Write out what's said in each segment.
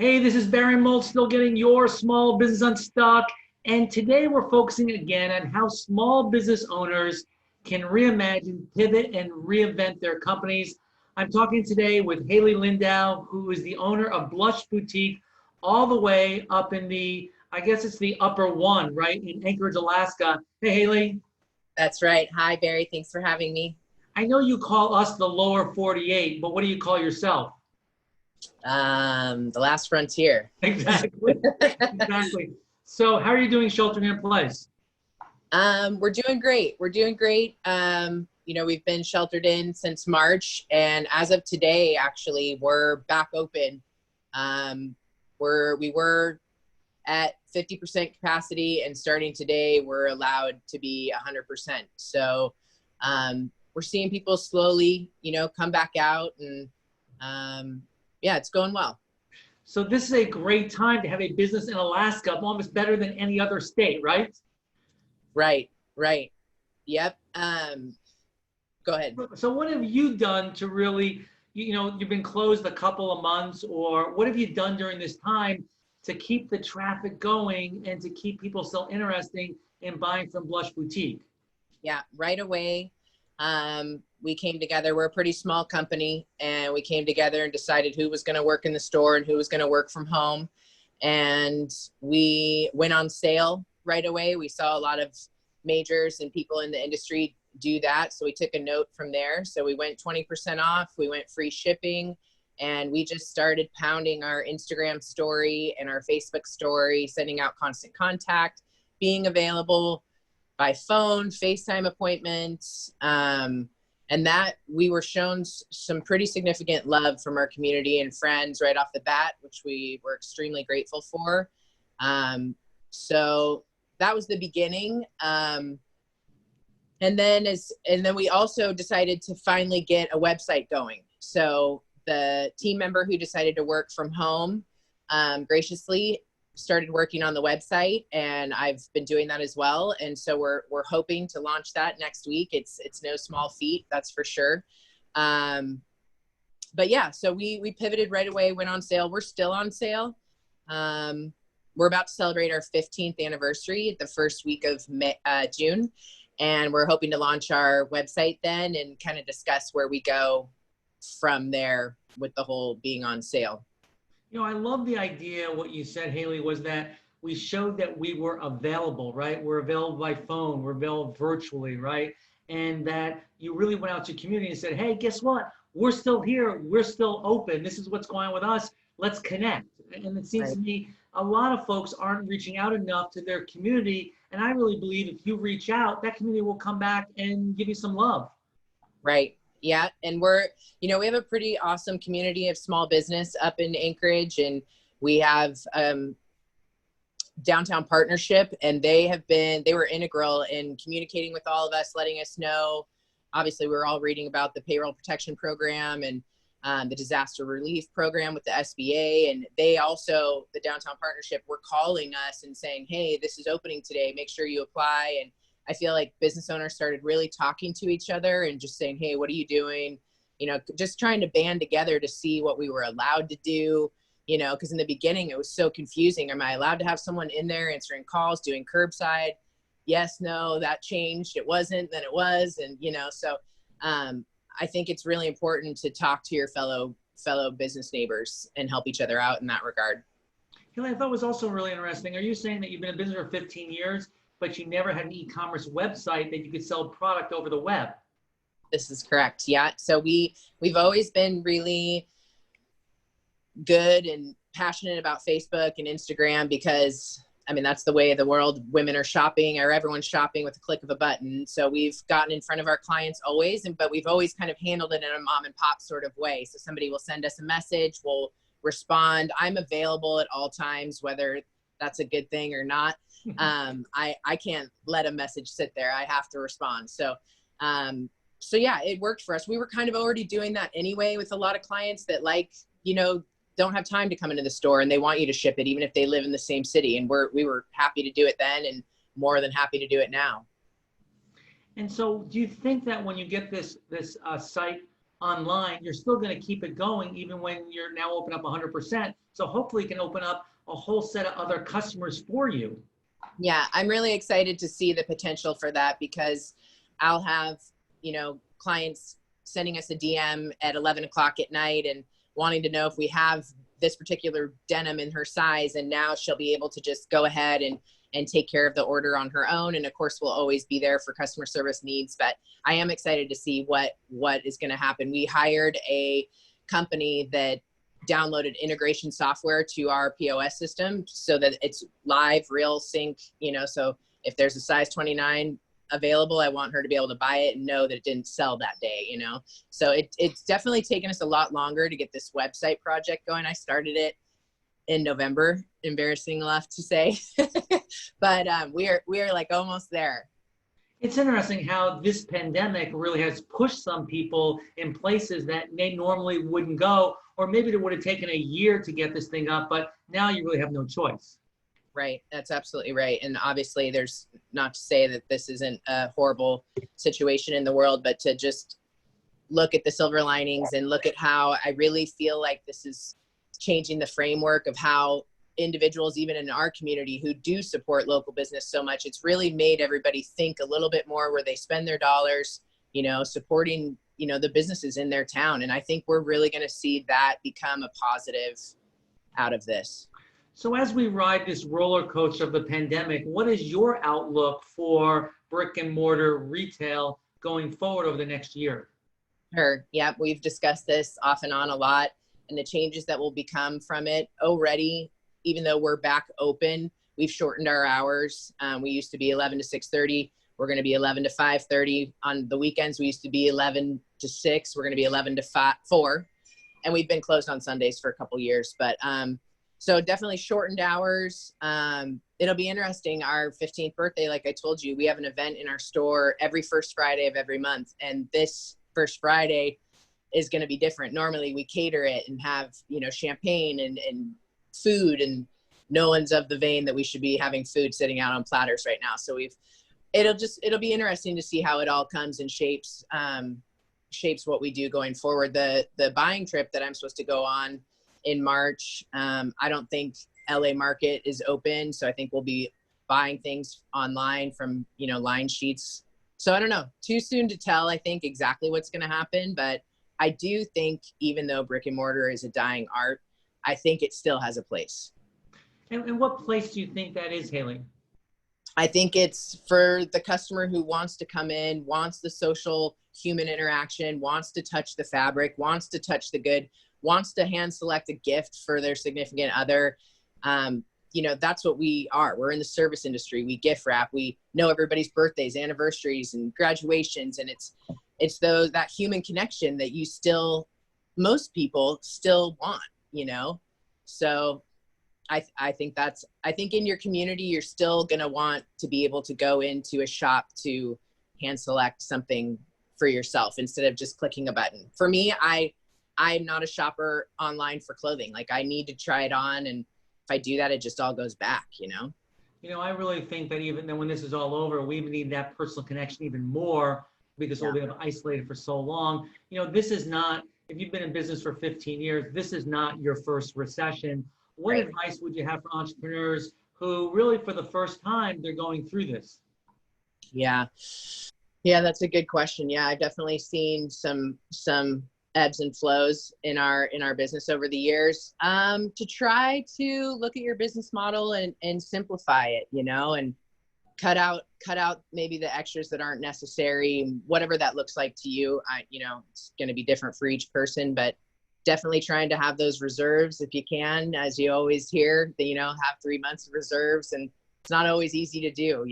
Hey, this is Barry Molt, still getting your small business unstuck. And today we're focusing again on how small business owners can reimagine, pivot, and reinvent their companies. I'm talking today with Haley Lindow, who is the owner of Blush Boutique, all the way up in the, I guess it's the upper one, right, in Anchorage, Alaska. Hey, Haley. That's right. Hi, Barry. Thanks for having me. I know you call us the lower 48, but what do you call yourself? The last frontier. Exactly. Exactly. So how are you doing sheltering in place? We're doing great. We're doing great. We've been sheltered in since March, and as of today, actually, we're back open. We were at 50% capacity, and starting today, we're allowed to be 100%. So we're seeing people slowly, come back out, and yeah, it's going well. So this is a great time to have a business in Alaska, almost better than any other state, right? Right, right. Yep. Go ahead. So what have you done to really, you've been closed a couple of months, or what have you done during this time to keep the traffic going and to keep people still interested in buying from Blush Boutique? Yeah, right away. We came together. We're a pretty small company, and we came together and decided who was going to work in the store and who was going to work from home. And we went on sale right away. We saw a lot of majors and people in the industry do that. So we took a note from there. So we went 20% off, we went free shipping, and we just started pounding our Instagram story and our Facebook story, sending out constant contact, being available by phone, FaceTime appointments. And that we were shown some pretty significant love from our community and friends right off the bat, which we were extremely grateful for. So that was the beginning. And then we also decided to finally get a website going. So the team member who decided to work from home graciously started working on the website, and I've been doing that as well. And so we're hoping to launch that next week. It's no small feat, that's for sure. But yeah, so we pivoted right away, went on sale. We're still on sale. We're about to celebrate our 15th anniversary the first week of June. And we're hoping to launch our website then and kind of discuss where we go from there with the whole being on sale. I love the idea. What you said, Haley, was that we showed that we were available, right? We're available by phone, we're available virtually, right? And that you really went out to community and said, hey, guess what? We're still here. We're still open. This is what's going on with us. Let's connect. And it seems to me a lot of folks aren't reaching out enough to their community. And I really believe if you reach out, that community will come back and give you some love. Right. Yeah. And we have a pretty awesome community of small business up in Anchorage, and we have downtown partnership, and they were integral in communicating with all of us, letting us know. Obviously, we're all reading about the payroll protection program and the disaster relief program with the SBA. And they also, the downtown partnership, were calling us and saying, hey, this is opening today, make sure you apply. And I feel like business owners started really talking to each other and just saying, hey, what are you doing? Just trying to band together to see what we were allowed to do, because in the beginning it was so confusing. Am I allowed to have someone in there answering calls, doing curbside? Yes, no, that changed. It wasn't, then it was. And, so I think it's really important to talk to your fellow business neighbors and help each other out in that regard. Haley, I thought was also really interesting. Are you saying that you've been in business for 15 years? But you never had an e-commerce website that you could sell product over the web? This is correct. Yeah. So we've always been really good and passionate about Facebook and Instagram because, that's the way of the world. Women are shopping, or everyone's shopping with a click of a button. So we've gotten in front of our clients always, but we've always kind of handled it in a mom and pop sort of way. So somebody will send us a message, we'll respond. I'm available at all times, whether that's a good thing or not. I can't let a message sit there. I have to respond. So yeah, it worked for us. We were kind of already doing that anyway with a lot of clients that don't have time to come into the store and they want you to ship it, even if they live in the same city. And we were happy to do it then and more than happy to do it now. And so do you think that when you get this site online, you're still going to keep it going even when you're now open up 100%. So hopefully it can open up a whole set of other customers for you. Yeah, I'm really excited to see the potential for that, because I'll have, clients sending us a DM at 11 o'clock at night and wanting to know if we have this particular denim in her size. And now she'll be able to just go ahead and take care of the order on her own. And of course, we'll always be there for customer service needs. But I am excited to see what is going to happen. We hired a company that downloaded integration software to our POS system so that it's live, real sync, so if there's a size 29 available, I want her to be able to buy it and know that it didn't sell that day, So it's definitely taken us a lot longer to get this website project going. I started it in November, embarrassing enough to say, but we are like almost there. It's interesting how this pandemic really has pushed some people in places that they normally wouldn't go, or maybe it would have taken a year to get this thing up, but now you really have no choice. Right. That's absolutely right. And obviously there's not to say that this isn't a horrible situation in the world, but to just look at the silver linings and look at how I really feel like this is changing the framework of how individuals, even in our community, who do support local business so much, it's really made everybody think a little bit more where they spend their dollars, supporting, the businesses in their town. And I think we're really going to see that become a positive out of this. So as we ride this roller coaster of the pandemic, what is your outlook for brick and mortar retail going forward over the next year? Sure. Yeah, we've discussed this off and on a lot, and the changes that will become from it. Already, even though we're back open, we've shortened our hours. We used to be 11 to 6:30. We're going to be 11 to 5:30. On the weekends, we used to be 11 to 6. We're going to be 11 to 4. And we've been closed on Sundays for a couple years. But so definitely shortened hours. It'll be interesting. Our 15th birthday, like I told you, we have an event in our store every first Friday of every month. And this first Friday is going to be different. Normally we cater it and have, champagne and food, and no one's of the vein that we should be having food sitting out on platters right now. So it'll be interesting to see how it all comes and shapes what we do going forward. The buying trip that I'm supposed to go on in March, I don't think LA market is open. So I think we'll be buying things online from, line sheets. So I don't know, too soon to tell, I think, exactly what's going to happen. But I do think even though brick and mortar is a dying art, I think it still has a place. And what place do you think that is, Haley? I think it's for the customer who wants to come in, wants the social human interaction, wants to touch the fabric, wants to touch the good, wants to hand select a gift for their significant other. That's what we are. We're in the service industry. We gift wrap. We know everybody's birthdays, anniversaries, and graduations. And it's that human connection that most people still want, So I think in your community, you're still going to want to be able to go into a shop to hand select something for yourself instead of just clicking a button. For me, I'm not a shopper online for clothing. Like, I need to try it on. And if I do that, it just all goes back, I really think that even then when this is all over, we even need that personal connection even more, because we'll be isolated for so long. This is not, if you've been in business for 15 years, this is not your first recession. What advice would you have for entrepreneurs who really, for the first time, they're going through this? Yeah, that's a good question. Yeah, I've definitely seen some ebbs and flows in our business over the years. To try to look at your business model and simplify it, and cut out maybe the extras that aren't necessary, whatever that looks like to you. It's going to be different for each person, but definitely trying to have those reserves if you can, as you always hear, that, have 3 months of reserves, and it's not always easy to do,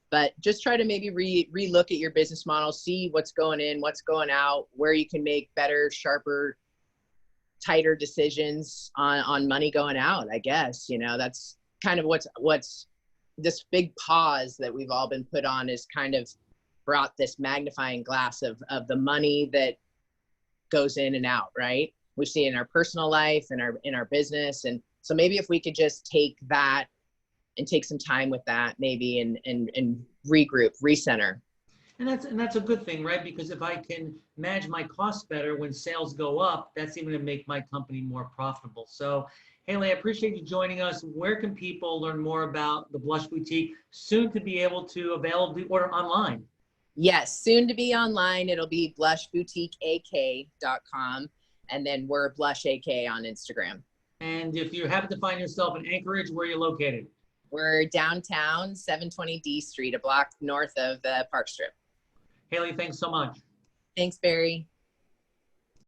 but just try to maybe re-look at your business model, see what's going in, what's going out, where you can make better, sharper, tighter decisions on money going out, I guess. That's kind of what's this big pause that we've all been put on is kind of brought this magnifying glass of the money that goes in and out, right? We see it in our personal life and in our business. And so maybe if we could just take that and take some time with that maybe and regroup, recenter. And that's a good thing, right? Because if I can manage my costs better when sales go up, that's even to make my company more profitable. So, Haley, I appreciate you joining us. Where can people learn more about the Blush Boutique? Soon to be able to availably order online. Yes, soon to be online. It'll be blushboutiqueak.com. And then we're Blush AK on Instagram. And if you happen to find yourself in Anchorage, where are you located? We're downtown, 720 D Street, a block north of the Park Strip. Haley, thanks so much. Thanks, Barry.